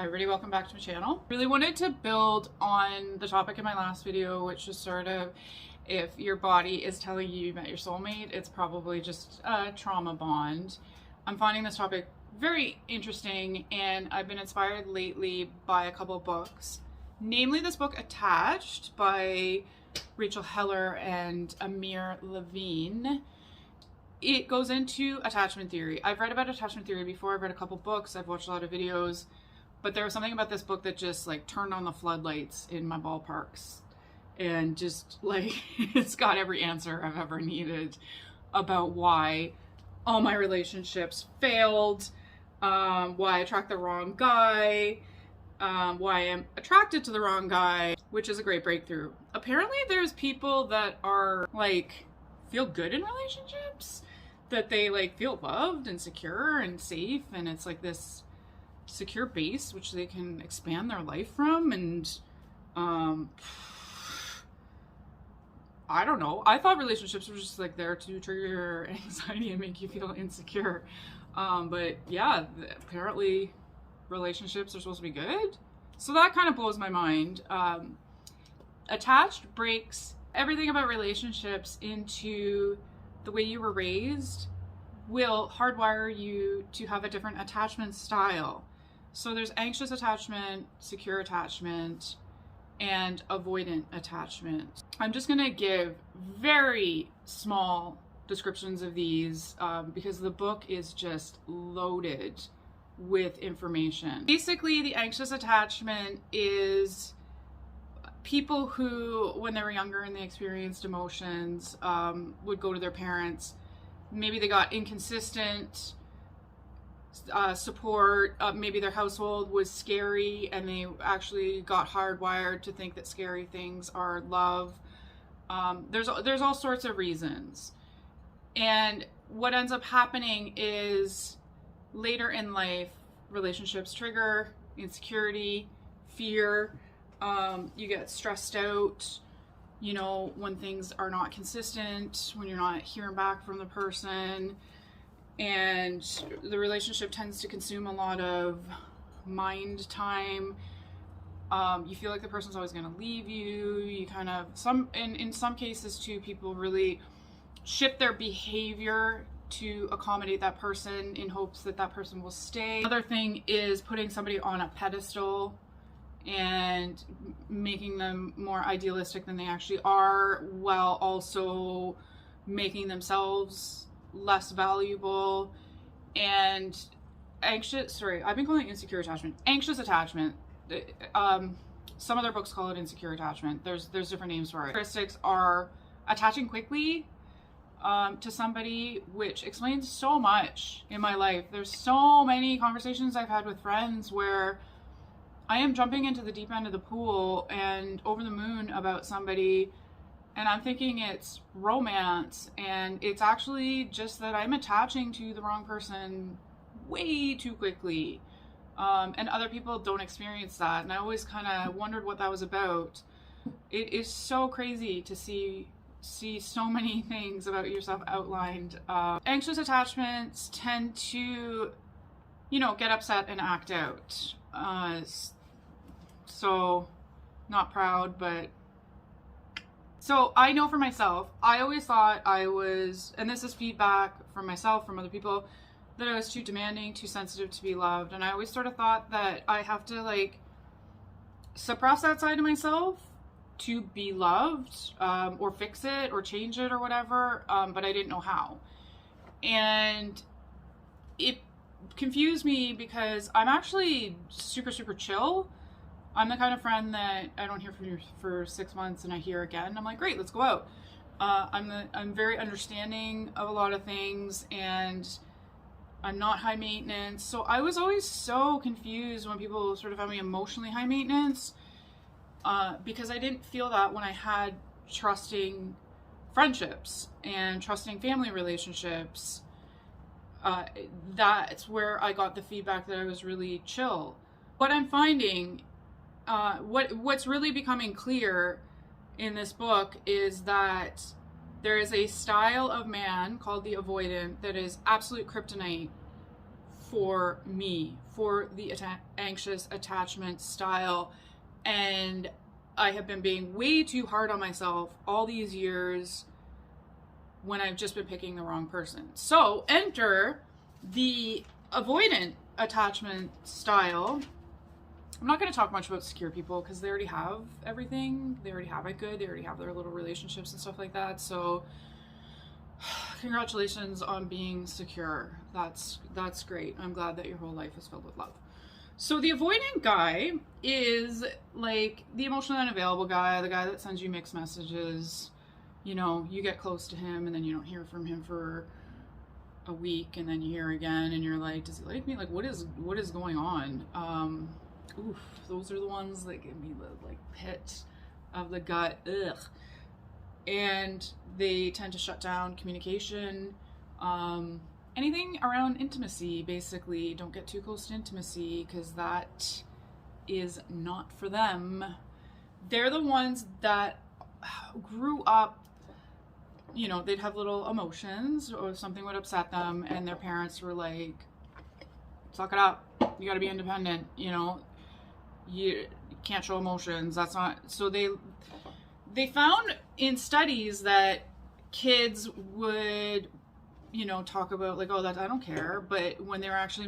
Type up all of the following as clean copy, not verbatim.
Hi everybody, welcome back to my channel. Really wanted to build on the topic in my last video, which is sort of if your body is telling you you met your soulmate, it's probably just a trauma bond. I'm finding this topic very interesting and I've been inspired lately by a couple books, namely this book Attached by Rachel Heller and Amir Levine. It goes into attachment theory. I've read about attachment theory before. I've read a couple books. I've watched a lot of videos. But there was something about this book that just like turned on the floodlights in my ballparks. And just like, it's got every answer I've ever needed about why all my relationships failed, why I attract the wrong guy, why I'm attracted to the wrong guy, which is a great breakthrough. Apparently there's people that are like, feel good in relationships, that they like feel loved and secure and safe, and it's like this secure base which they can expand their life from. And I don't know, I thought relationships were just like there to trigger your anxiety and make you feel insecure, but yeah, apparently relationships are supposed to be good, so that kind of blows my mind. Attached breaks everything about relationships into the way you were raised will hardwire you to have a different attachment style. So there's anxious attachment, secure attachment, and avoidant attachment. I'm just gonna give very small descriptions of these because the book is just loaded with information. Basically, the anxious attachment is people who, when they were younger and they experienced emotions, would go to their parents. Maybe they got inconsistent support. Maybe their household was scary and they actually got hardwired to think that scary things are love. There's all sorts of reasons. And what ends up happening is later in life, relationships trigger insecurity, fear. You get stressed out, you know, when things are not consistent, when you're not hearing back from the person, and the relationship tends to consume a lot of mind time. You feel like the person's always going to leave you. You kind of, in some cases too, people really shift their behavior to accommodate that person in hopes that that person will stay. Another thing is putting somebody on a pedestal and making them more idealistic than they actually are, while also making themselves less valuable. And anxious, I've been calling it insecure attachment. Anxious attachment. Some other books call it insecure attachment. There's different names for it. Characteristics are attaching quickly to somebody, which explains so much in my life. There's so many conversations I've had with friends where I am jumping into the deep end of the pool and over the moon about somebody, and I'm thinking it's romance, and it's actually just that I'm attaching to the wrong person way too quickly. And other people don't experience that, and I always kind of wondered what that was about. It is so crazy to see so many things about yourself outlined. Anxious attachments tend to, you know, get upset and act out. So not proud, but so I know for myself, I always thought I was, and this is feedback from myself, from other people, that I was too demanding, too sensitive to be loved. And I always sort of thought that I have to like suppress that side of myself to be loved, or fix it or change it or whatever. But I didn't know how. And it confused me because I'm actually super, super chill. I'm the kind of friend that I don't hear from you for 6 months and I hear again. I'm like, great, let's go out. I'm very understanding of a lot of things, and I'm not high maintenance. So I was always so confused when people sort of found me emotionally high maintenance, because I didn't feel that when I had trusting friendships and trusting family relationships. That's where I got the feedback that I was really chill. What I'm finding, what's really becoming clear in this book is that there is a style of man called the avoidant that is absolute kryptonite for me, for the anxious attachment style. And I have been being way too hard on myself all these years when I've just been picking the wrong person. So enter the avoidant attachment style. I'm not going to talk much about secure people because they already have everything. They already have it good. They already have their little relationships and stuff like that. So congratulations on being secure. That's great. I'm glad that your whole life is filled with love. So the avoidant guy is like the emotionally unavailable guy, the guy that sends you mixed messages. You know, you get close to him and then you don't hear from him for a week, and then you hear again and you're like, does he like me? Like, what is going on? Oof, those are the ones that give me the like pit of the gut. Ugh. And they tend to shut down communication. Anything around intimacy, basically. Don't get too close to intimacy because that is not for them. They're the ones that grew up, you know, they'd have little emotions or something would upset them and their parents were like, suck it up, you gotta be independent, you know, you can't show emotions, that's not, so they found in studies that kids would, you know, talk about like, oh, that I don't care, but when they were actually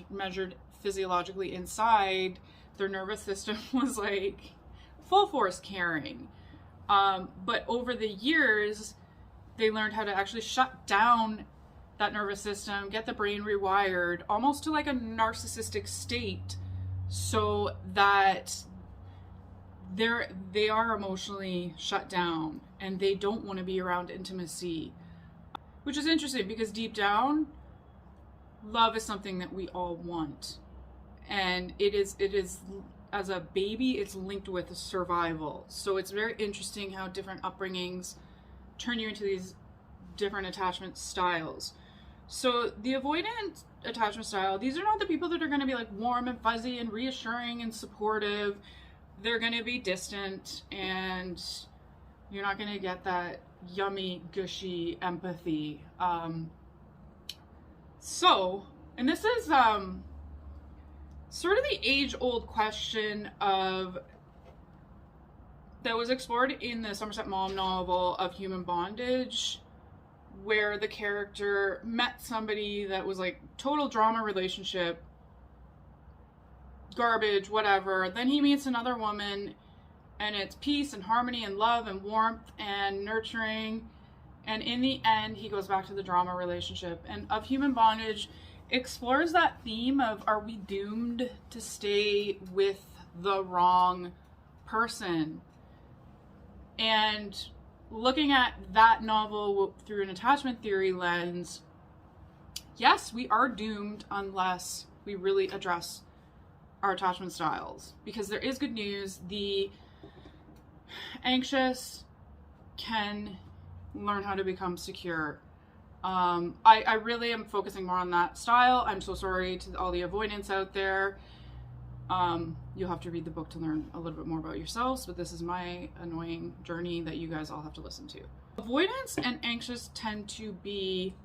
measured physiologically inside, their nervous system was like full force caring. But over the years, they learned how to actually shut down that nervous system, get the brain rewired almost to like a narcissistic state so that they are emotionally shut down and they don't want to be around intimacy, which is interesting because deep down, love is something that we all want. And it is as a baby, it's linked with survival. So it's very interesting how different upbringings turn you into these different attachment styles. So the avoidant attachment style, these are not the people that are going to be like warm and fuzzy and reassuring and supportive. They're going to be distant and you're not going to get that yummy, gushy empathy. And this is sort of the age-old question of that was explored in the Somerset Maugham novel of Human Bondage, where the character met somebody that was like total drama relationship, garbage, whatever. Then he meets another woman and it's peace and harmony and love and warmth and nurturing. And in the end, he goes back to the drama relationship. And Of Human Bondage explores that theme of, are we doomed to stay with the wrong person? And looking at that novel through an attachment theory lens, yes, we are doomed unless we really address our attachment styles. Because there is good news. The anxious can learn how to become secure. I really am focusing more on that style. I'm so sorry to all the avoidants out there. You'll have to read the book to learn a little bit more about yourselves, but this is my annoying journey that you guys all have to listen to. Avoidance and anxious tend to be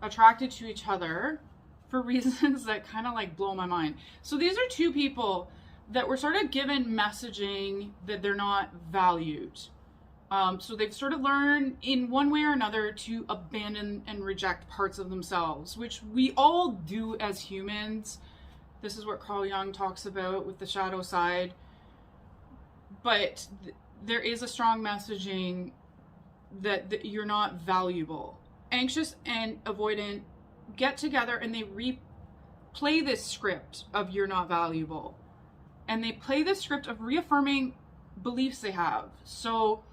attracted to each other for reasons that kind of like blow my mind. So these are two people that were sort of given messaging that they're not valued. So they've sort of learned in one way or another to abandon and reject parts of themselves, which we all do as humans. This is what Carl Jung talks about with the shadow side. But there is a strong messaging that you're not valuable. Anxious and avoidant get together and they replay this script of you're not valuable. And they play this script of reaffirming beliefs they have. So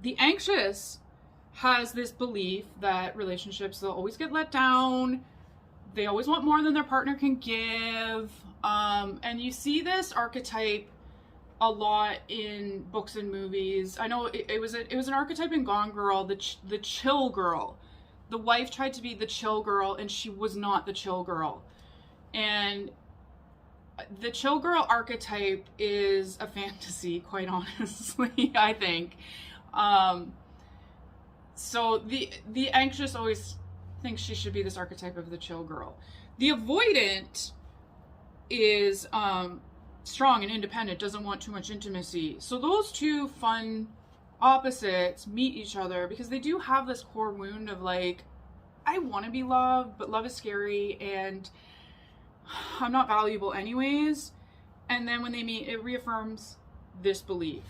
the anxious has this belief that relationships, they'll always get let down. They always want more than their partner can give. And you see this archetype a lot in books and movies. I know it was an archetype in Gone Girl, the chill girl. The wife tried to be the chill girl and she was not the chill girl. And the chill girl archetype is a fantasy, quite honestly, I think. So the anxious always thinks she should be this archetype of the chill girl. The avoidant is strong and independent, doesn't want too much intimacy. So those two fun opposites meet each other because they do have this core wound of like, I want to be loved, but love is scary and I'm not valuable anyways. And then when they meet, it reaffirms this belief.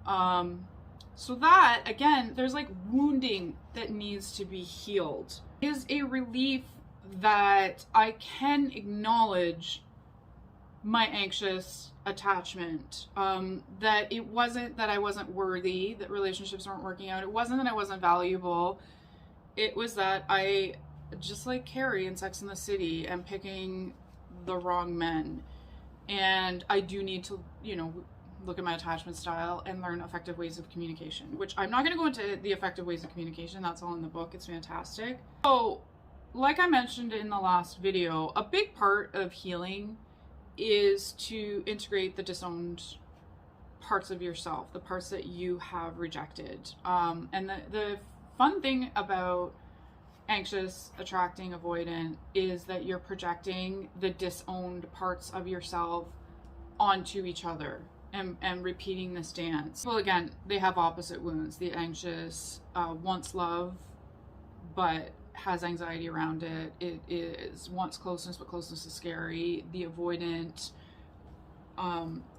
So that, again, there's like wounding that needs to be healed. It is a relief that I can acknowledge my anxious attachment, that it wasn't that I wasn't worthy, that relationships weren't working out. It wasn't that I wasn't valuable. It was that I, just like Carrie in Sex and the City, am picking the wrong men. And I do need to, you know, look at my attachment style and learn effective ways of communication, which I'm not going to go into the effective ways of communication. That's all in the book. It's fantastic. So, like I mentioned in the last video, a big part of healing is to integrate the disowned parts of yourself, the parts that you have rejected. And the fun thing about anxious, attracting, avoidant is that you're projecting the disowned parts of yourself onto each other and repeating this dance. Well, again, they have opposite wounds. The anxious wants love, but has anxiety around it. It is wants closeness, but closeness is scary. The avoidant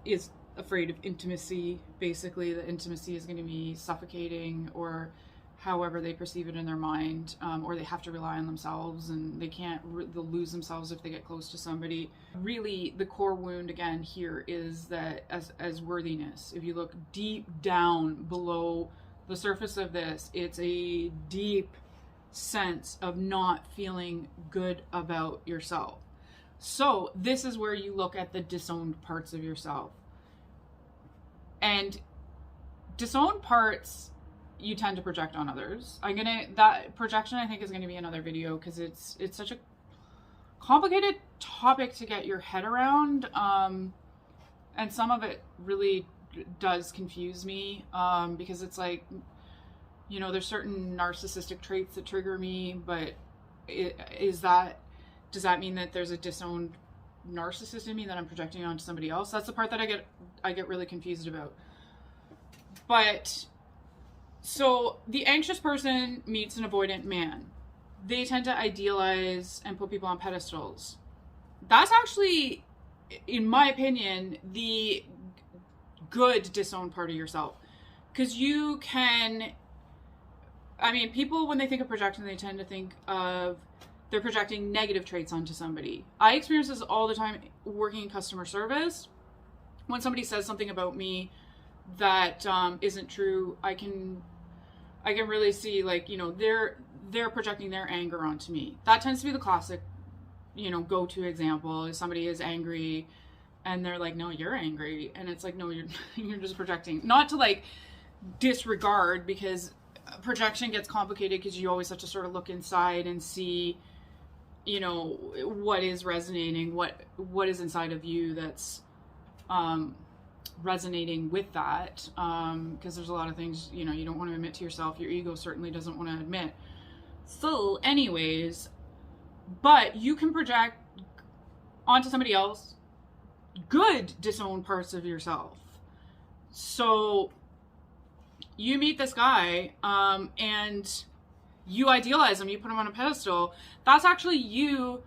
is afraid of intimacy. Basically, the intimacy is going to be suffocating, or however they perceive it in their mind, or they have to rely on themselves and they can't, they'll lose themselves if they get close to somebody. Really, the core wound again here is that as worthiness. If you look deep down below the surface of this, it's a deep sense of not feeling good about yourself. So this is where you look at the disowned parts of yourself. And disowned parts you tend to project on others. That projection I think is gonna be another video because it's such a complicated topic to get your head around. And some of it really does confuse me because it's like, you know, there's certain narcissistic traits that trigger me, but does that mean that there's a disowned narcissist in me that I'm projecting onto somebody else? That's the part that I get really confused about. But so the anxious person meets an avoidant man. They tend to idealize and put people on pedestals. That's actually, in my opinion, the good disowned part of yourself. Because you can, I mean, people, when they think of projection, they tend to think of they're projecting negative traits onto somebody. I experience this all the time working in customer service. When somebody says something about me that isn't true, I can really see, like, you know, they're projecting their anger onto me. That tends to be the classic, you know, go-to example is somebody is angry and they're like, no, you're angry. And it's like, no, you're just projecting. Not to like disregard, because projection gets complicated because you always have to sort of look inside and see, you know, what is resonating, what is inside of you that's resonating with that, because there's a lot of things, you know, you don't want to admit to yourself. Your ego certainly doesn't want to admit. So anyways, but you can project onto somebody else good disowned parts of yourself. So you meet this guy and you idealize him, you put him on a pedestal. That's actually you.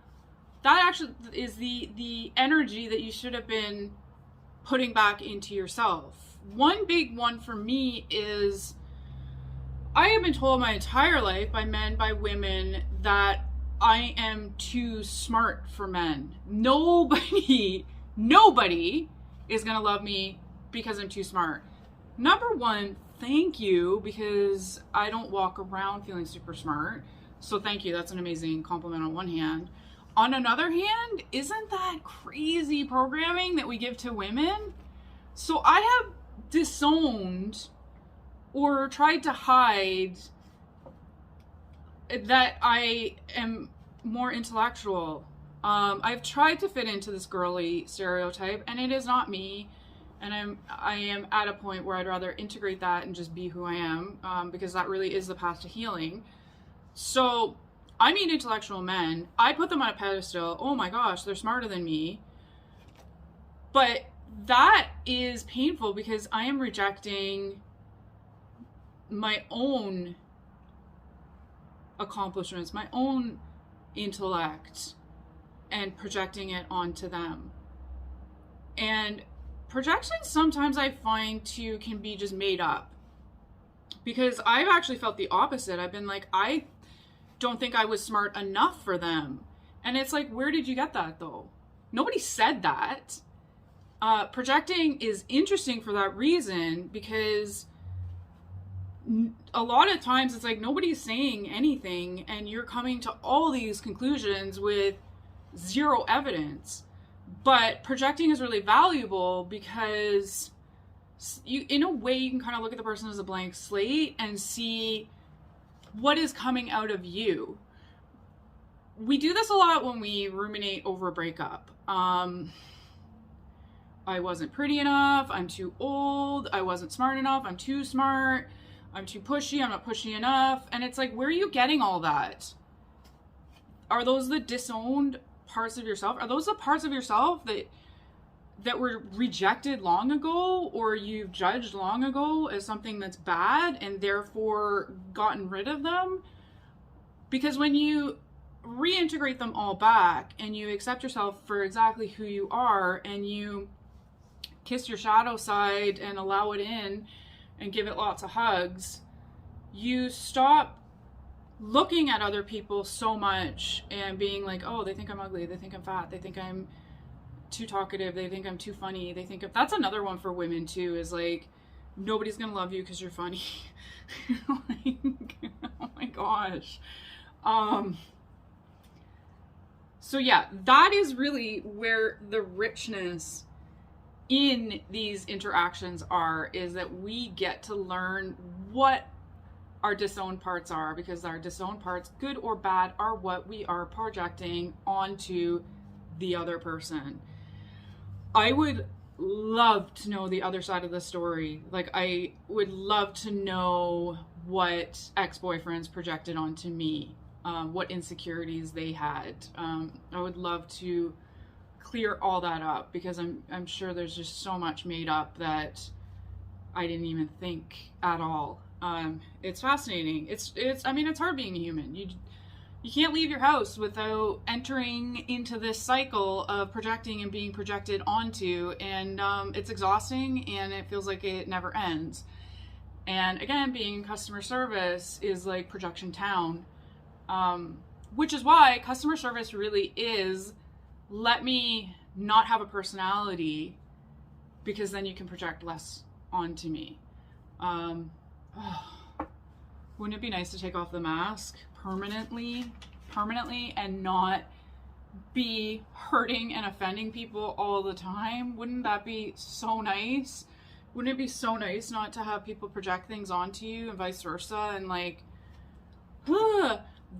That actually is the energy that you should have been putting back into yourself. One big one for me is I have been told my entire life by men, by women, that I am too smart for men. Nobody is gonna love me because I'm too smart. Number one, thank you, because I don't walk around feeling super smart. So thank you, that's an amazing compliment on one hand. On another hand, isn't that crazy programming that we give to women? So I have disowned or tried to hide that I am more intellectual. I've tried to fit into this girly stereotype, and it is not me. And I am at a point where I'd rather integrate that and just be who I am, because that really is the path to healing. So I meet intellectual men, I put them on a pedestal. Oh my gosh, they're smarter than me. But that is painful because I am rejecting my own accomplishments, my own intellect, and projecting it onto them. And projections sometimes I find too can be just made up. Because I've actually felt the opposite. I've been like, I don't think I was smart enough for them. And it's like, where did you get that though? Nobody said that. Projecting is interesting for that reason, because a lot of times it's like nobody's saying anything and you're coming to all these conclusions with zero evidence. But projecting is really valuable because you, in a way, you can kind of look at the person as a blank slate and see what is coming out of you. We do this a lot when we ruminate over a breakup. I wasn't pretty enough. I'm too old. I wasn't smart enough. I'm too smart. I'm too pushy. I'm not pushy enough. And it's like, where are you getting all that? Are those the disowned parts of yourself? Are those the parts of yourself that were rejected long ago, or you've judged long ago as something that's bad and therefore gotten rid of them? Because when you reintegrate them all back and you accept yourself for exactly who you are, and you kiss your shadow side and allow it in and give it lots of hugs, you stop looking at other people so much and being like, oh, they think I'm ugly, they think I'm fat, they think I'm too talkative, they think I'm too funny, they think that's another one for women too, is like, nobody's gonna love you because you're funny. Like, oh my gosh. So yeah, that is really where the richness in these interactions are, is that we get to learn what our disowned parts are, because our disowned parts, good or bad, are what we are projecting onto the other person. I would love to know the other side of the story. Like, I would love to know what ex-boyfriends projected onto me, what insecurities they had. I would love to clear all that up, because I'm sure there's just so much made up that I didn't even think at all. It's fascinating. It's I mean, it's hard being a human. You can't leave your house without entering into this cycle of projecting and being projected onto, and it's exhausting and it feels like it never ends. And again, being in customer service is like projection town, which is why customer service really is, let me not have a personality, because then you can project less onto me. Wouldn't it be nice to take off the mask permanently and not be hurting and offending people all the time? Wouldn't that be so nice? Wouldn't it be so nice not to have people project things onto you and vice versa? And like,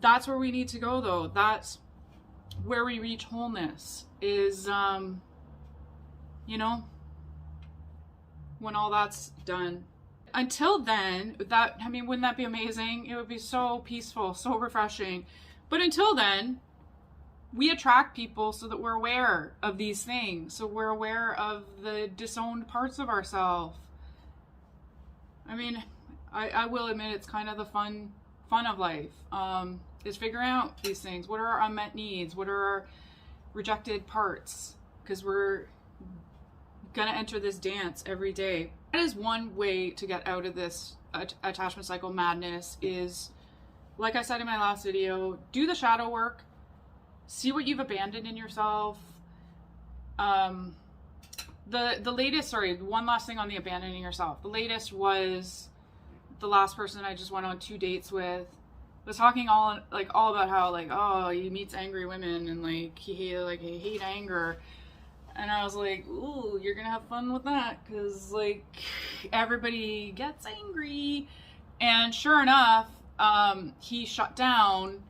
that's where we need to go though. That's where we reach wholeness, is, you know, when all that's done. Until then, wouldn't that be amazing? It would be so peaceful, so refreshing. But until then, we attract people so that we're aware of these things. So we're aware of the disowned parts of ourselves. I mean, I will admit it's kind of the fun of life, is figuring out these things. What are our unmet needs? What are our rejected parts? Because we're gonna enter this dance every day. That is one way to get out of this attachment cycle madness, is, like I said in my last video, do the shadow work, see what you've abandoned in yourself. The latest, one last thing on the abandoning yourself. The latest was the last person I just went on 2 dates with, was talking all about how, like, oh, he meets angry women and like he hate anger. And I was like, ooh, you're gonna have fun with that, because like everybody gets angry. And sure enough, he shut down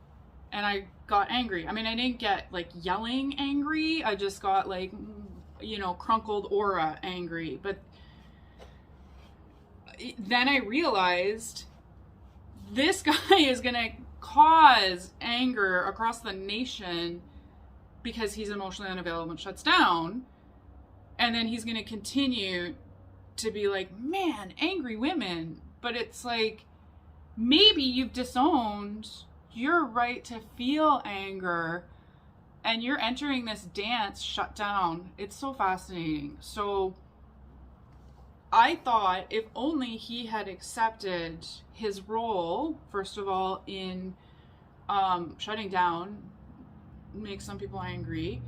and I got angry. I mean, I didn't get like yelling angry. I just got like, you know, crunkled aura angry. But then I realized this guy is gonna cause anger across the nation because he's emotionally unavailable and shuts down. And then he's going to continue to be like, man, angry women. But it's like, maybe you've disowned your right to feel anger and you're entering this dance shut down. It's so fascinating. So I thought if only he had accepted his role, first of all, in shutting down, makes some people angry,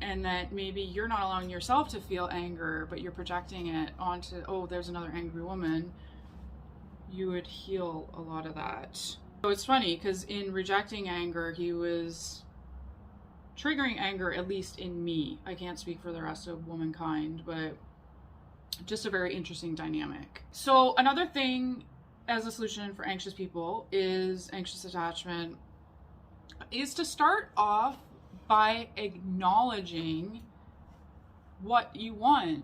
and that maybe you're not allowing yourself to feel anger, but you're projecting it onto, oh, there's another angry woman, you would heal a lot of that. So it's funny, because in rejecting anger, he was triggering anger, at least in me. I can't speak for the rest of womankind, but just a very interesting dynamic. So another thing as a solution for anxious people is anxious attachment, is to start off by acknowledging what you want.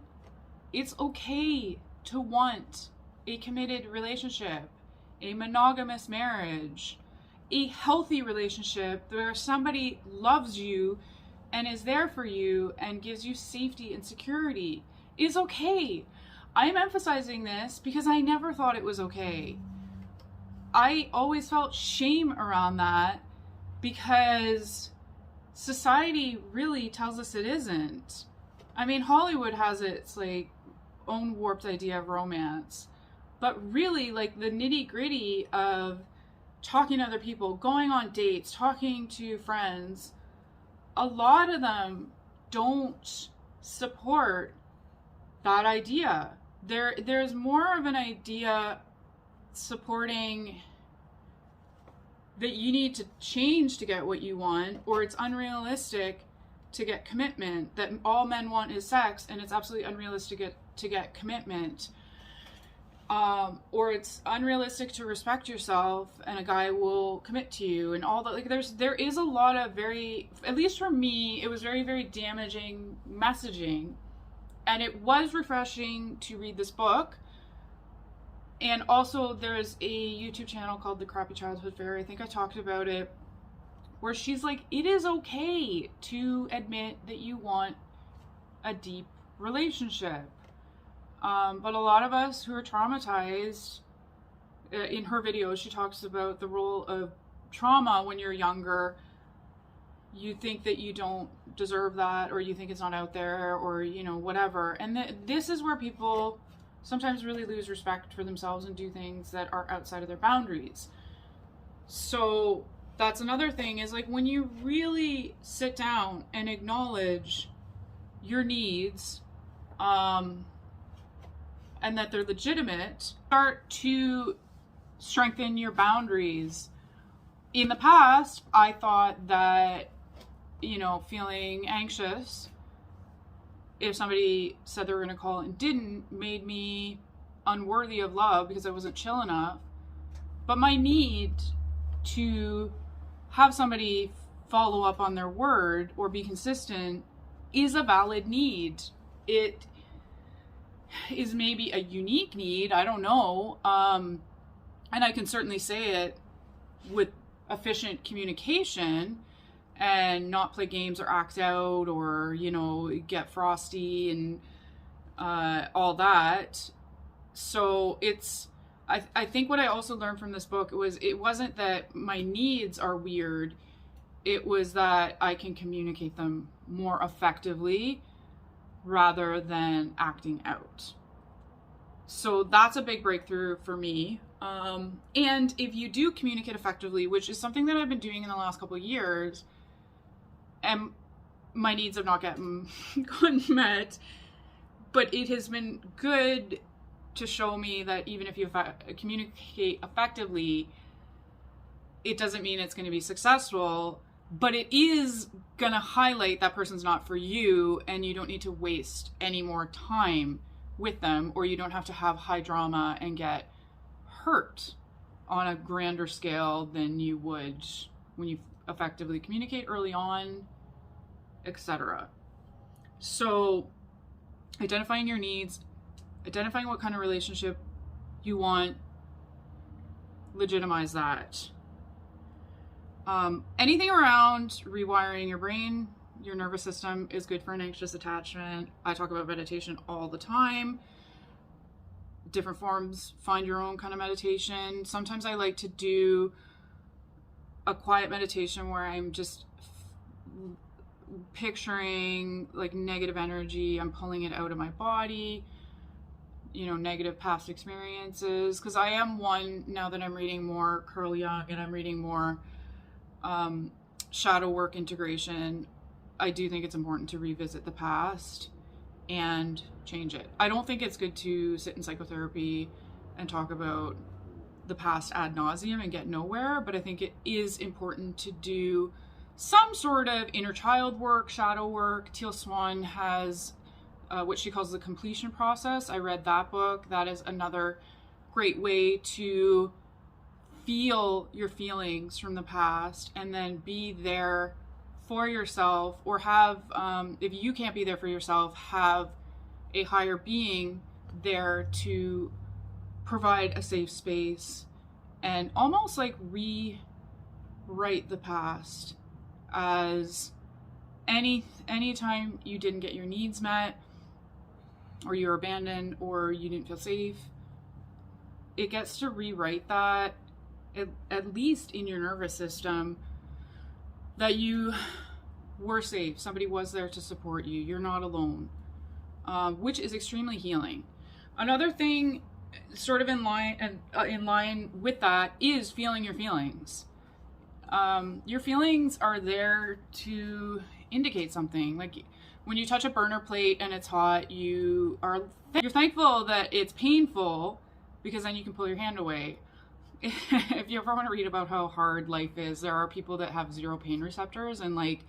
It's okay to want a committed relationship, a monogamous marriage, a healthy relationship where somebody loves you and is there for you and gives you safety and security. Is okay. I'm emphasizing this because I never thought it was okay. I always felt shame around that because society really tells us it isn't. I mean, Hollywood has its like own warped idea of romance, but really like the nitty-gritty of talking to other people, going on dates, talking to friends, a lot of them don't support that idea. There's more of an idea supporting that you need to change to get what you want, or it's unrealistic to get commitment, that all men want is sex and it's absolutely unrealistic to get commitment, or it's unrealistic to respect yourself and a guy will commit to you, and all that. Like there is a lot of very, at least for me, it was very, very damaging messaging. And it was refreshing to read this book. And also there's a YouTube channel called The Crappy Childhood Fairy. I think I talked about it, where she's like, it is okay to admit that you want a deep relationship. But a lot of us who are traumatized, in her videos, she talks about the role of trauma when you're younger. You think that you don't deserve that, or you think it's not out there, or, you know, whatever. And this is where people sometimes really lose respect for themselves and do things that are outside of their boundaries. So that's another thing, is like when you really sit down and acknowledge your needs, and that they're legitimate, start to strengthen your boundaries. In the past, I thought that, you know, feeling anxious if somebody said they were going to call and didn't made me unworthy of love because I wasn't chill enough. But my need to have somebody follow up on their word or be consistent is a valid need. It is maybe a unique need, I don't know. And I can certainly say it with efficient communication and not play games or act out or, you know, get frosty and all that. So it's, I think what I also learned from this book was, it wasn't that my needs are weird. It was that I can communicate them more effectively rather than acting out. So that's a big breakthrough for me. And if you do communicate effectively, which is something that I've been doing in the last couple of years, and my needs have not gotten met, but it has been good to show me that even if you communicate effectively, it doesn't mean it's going to be successful, but it is going to highlight that person's not for you, and you don't need to waste any more time with them, or you don't have to have high drama and get hurt on a grander scale than you would when you effectively communicate early on, etc. So identifying your needs, identifying what kind of relationship you want, legitimize that. Anything around rewiring your brain, your nervous system is good for an anxious attachment. I talk about meditation all the time. Different forms, find your own kind of meditation. Sometimes I like to do a quiet meditation where I'm just picturing like negative energy. I'm pulling it out of my body, you know, negative past experiences. Because I am one, now that I'm reading more Carl Jung and I'm reading more shadow work integration, I do think it's important to revisit the past and change it. I don't think it's good to sit in psychotherapy and talk about the past ad nauseum and get nowhere, but I think it is important to do some sort of inner child work, shadow work. Teal Swan has what she calls the completion process. I read that book. That is another great way to feel your feelings from the past and then be there for yourself, or have, if you can't be there for yourself, have a higher being there to provide a safe space and almost like rewrite the past. As anytime you didn't get your needs met, or you were abandoned, or you didn't feel safe, it gets to rewrite that, at least in your nervous system, that you were safe. Somebody was there to support you. You're not alone, which is extremely healing. Another thing, sort of in line with that, is feeling your feelings. Your feelings are there to indicate something. Like when you touch a burner plate and it's hot, you're thankful that it's painful, because then you can pull your hand away. If you ever want to read about how hard life is, there are people that have zero pain receptors and like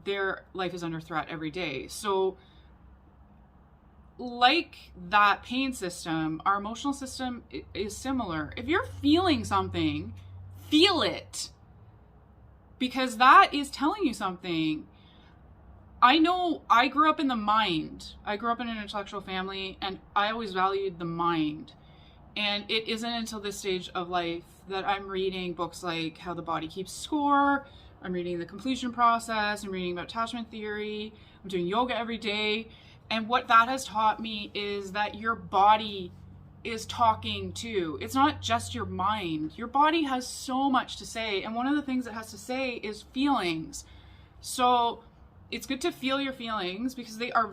their life is under threat every day. So like that pain system, our emotional system is similar. If you're feeling something, feel it, because that is telling you something. I know I grew up in the mind. I grew up in an intellectual family, and I always valued the mind. And it isn't until this stage of life that I'm reading books like How the Body Keeps Score. I'm reading The Completion Process. I'm reading about attachment theory. I'm doing yoga every day. And what that has taught me is that your body is talking too. It's not just your mind. Your body has so much to say. And one of the things it has to say is feelings. So it's good to feel your feelings, because they are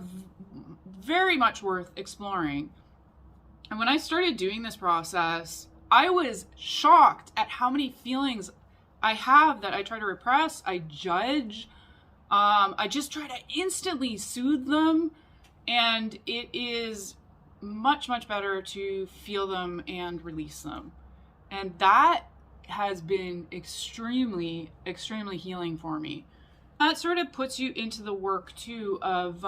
very much worth exploring. And when I started doing this process, I was shocked at how many feelings I have that I try to repress, I judge, I just try to instantly soothe them. And it is much, much better to feel them and release them. And that has been extremely, extremely healing for me. That sort of puts you into the work too of,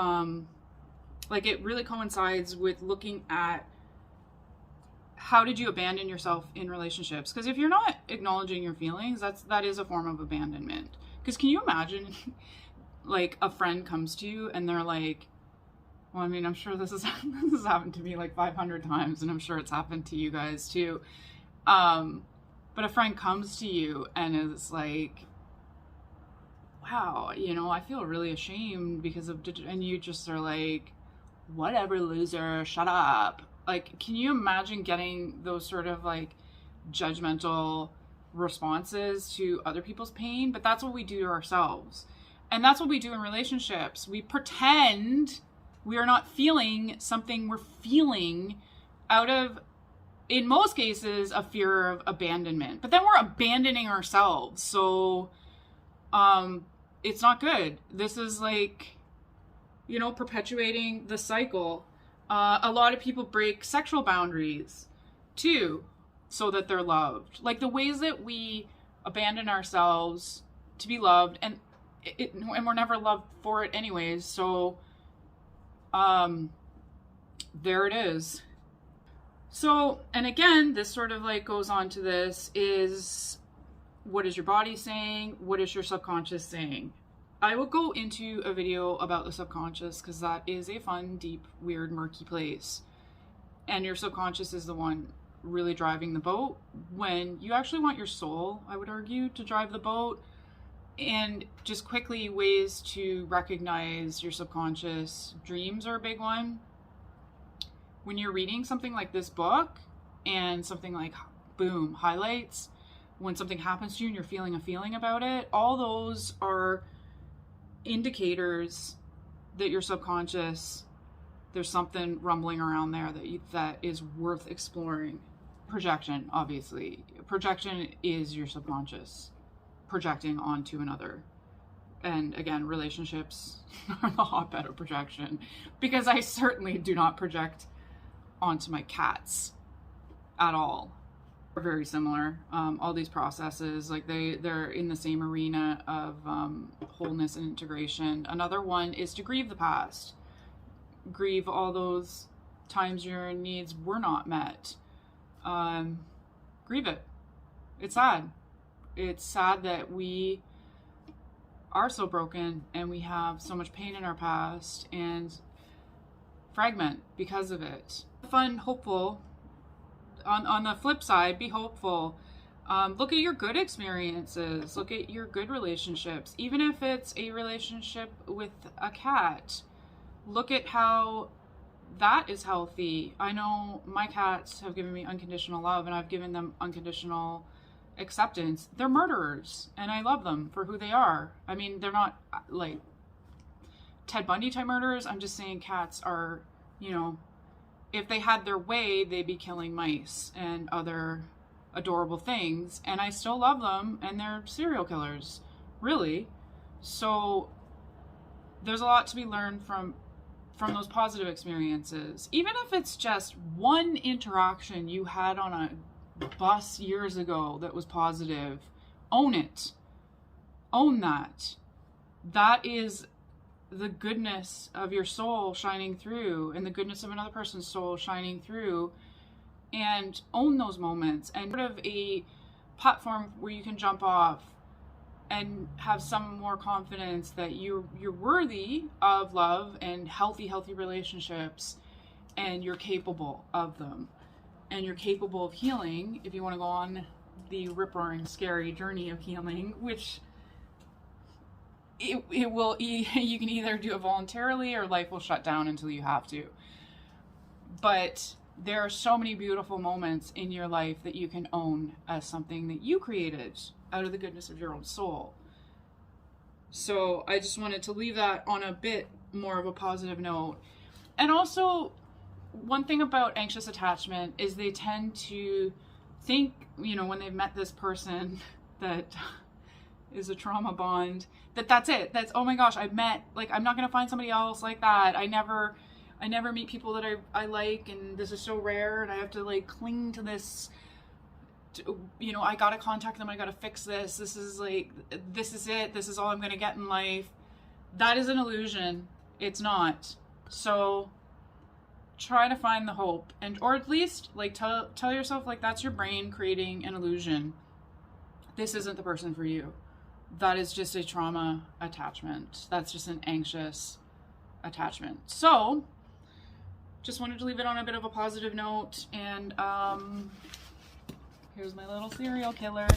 like, it really coincides with looking at how did you abandon yourself in relationships? Because if you're not acknowledging your feelings, that is a form of abandonment. Because can you imagine, like, a friend comes to you and they're like, well, I mean, I'm sure this has happened to me like 500 times, and I'm sure it's happened to you guys too. But a friend comes to you and is like, wow, you know, I feel really ashamed because of, and you just are like, whatever, loser, shut up. Like, can you imagine getting those sort of like judgmental responses to other people's pain? But that's what we do to ourselves. And that's what we do in relationships. We pretend we are not feeling something we're feeling out of, in most cases, a fear of abandonment. But then we're abandoning ourselves. So it's not good. This is like, you know, perpetuating the cycle. A lot of people break sexual boundaries too, so that they're loved. Like the ways that we abandon ourselves to be loved, and we're never loved for it anyways. So there it is. So, and again, this sort of like goes on to this is, what is your body saying? What is your subconscious saying? I will go into a video about the subconscious, because that is a fun, deep, weird, murky place. And your subconscious is the one really driving the boat, when you actually want your soul, I would argue, to drive the boat. And just quickly, ways to recognize your subconscious. Dreams are a big one. When you're reading something like this book and something like, boom, highlights, when something happens to you and you're feeling a feeling about it, all those are indicators that your subconscious, there's something rumbling around there that is worth exploring. Projection, obviously. Projection is your subconscious projecting onto another. And again, relationships are the hotbed of projection, because I certainly do not project onto my cats at all. Are very similar. All these processes, like they're in the same arena of wholeness and integration. Another one is to grieve the past. Grieve all those times your needs were not met. Grieve it. It's sad. It's sad that we are so broken and we have so much pain in our past and fragment because of it. Fun, hopeful. On the flip side, be hopeful. Look at your good experiences. Look at your good relationships. Even if it's a relationship with a cat, look at how that is healthy. I know my cats have given me unconditional love, and I've given them unconditional acceptance. They're murderers, and I love them for who they are. I mean, they're not like Ted Bundy type murderers. I'm just saying cats are, you know, if they had their way, they'd be killing mice and other adorable things, and I still love them, and they're serial killers, really. So there's a lot to be learned from those positive experiences. Even if it's just one interaction you had on a bus years ago that was positive, own it. Own that. That is the goodness of your soul shining through, and the goodness of another person's soul shining through, and own those moments, and sort of a platform where you can jump off and have some more confidence that you're worthy of love and healthy relationships, and you're capable of them, and you're capable of healing if you want to go on the rip-roaring scary journey of healing, which it will, you can either do it voluntarily or life will shut down until you have to. But there are so many beautiful moments in your life that you can own as something that you created out of the goodness of your own soul. So I just wanted to leave that on a bit more of a positive note. And also, one thing about anxious attachment is they tend to think, you know, when they've met this person that is a trauma bond, that's it. That's, oh my gosh, I'm not going to find somebody else like that. I never meet people that I like, and this is so rare, and I have to like cling to this, you know, I got to contact them. I got to fix this. This is it. This is all I'm going to get in life. That is an illusion. It's not. So try to find the hope, or at least like tell yourself, like, that's your brain creating an illusion. This isn't the person for you. That is just a trauma attachment. That's just an anxious attachment. So just wanted to leave it on a bit of a positive note. And here's my little serial killer.